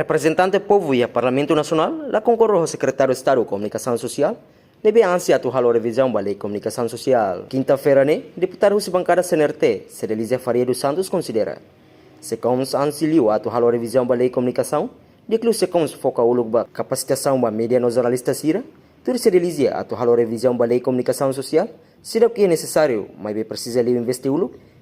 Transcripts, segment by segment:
Representante povo e Parlamento Nacional, lá concorreu ao secretário de Estado de Comunicação Social, deve ansiar a revisão da Lei de Comunicação Social. Quinta-feira, deputado da bancada CNRT, Cerelia Faria dos Santos, considera. Se como ansiliu a revisão da Lei de Comunicação, declarou se como foca o lugar capacitação da mídia nos jornalistas sira, tudo Cerelia a revisão da Lei de Comunicação Social, será o que é necessário, mas precisa investir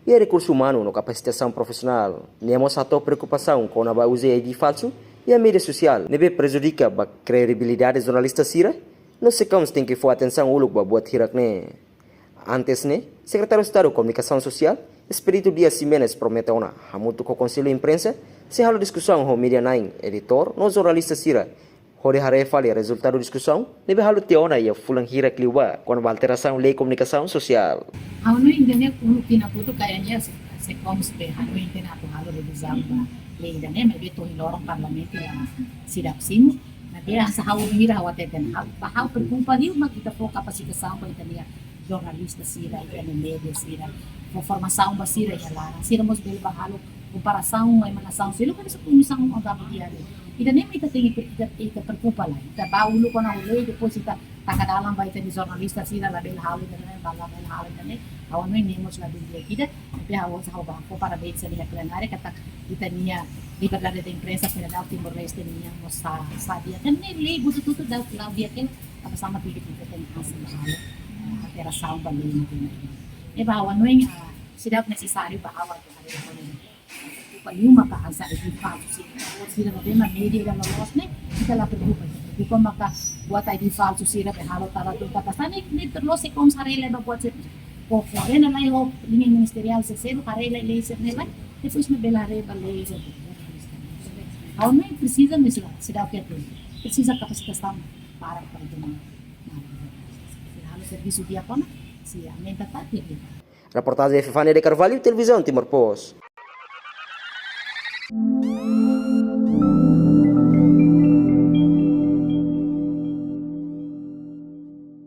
e é recurso humano na capacitação profissional. Nemos a tua preocupação com a uso de falso e a mídia social. Nebe prejudica a credibilidade dos jornalistas sira, não se como tem que for atenção o lugar buat hirak ne. Antes secretário de Estado de Comunicação Social, Espírito Dias Simenes prometeu hamuto com o Conselho de Imprensa, se halo discussão com mídia nain, editor, nos jornalistas sira. Hore hare fale resultado da discussão, nebe halo teona e fulang hirak liwa com a alteração lei de comunicação social. Ano hindi kung kinaputo kaya niya sa komspe ano hindi na halo revisão ba lei da may bito hilorong parlamento na sidapsin na dia sa hawira hawategan bahaw perkumpaliw makita po kapasitação pa italiya jornalista sira e media sira for formação ba sira ya larang sira mos bel bahalo comparação may manação sila kan sa comissão ang gabi diari ida nem ita tingi ita perkumpala ita baulo ko na ulay depois ita takadalang ba ita di jornalista sira label halo na bala halo na awan may nemos na dia kita tapi awan sa hawba ko para bait sa liha plenária kata ita niya liberdade de imprensa pela da Timor Leste niya mo sa dia kan lei butuh daw Claudia ken sama pilih kita tem hasil halo operação ba lei na bahawa noy sidap necessário bahawa to hari paliuma ka asa di falso sira na tema media da los kita la preocupa ko maka buat ID falso sira pe halo tara to katasan ni terlos se kom sarele ba buat se o na lai ho linha ministerial se selo karela lei se nela depois me belare ba lei se ao não precisa mesmo sidap que precisa capacitação para tomar halo serviço dia pona se aumenta tá. Reportagem Fefania de Carvalho, Televisão Timor Post.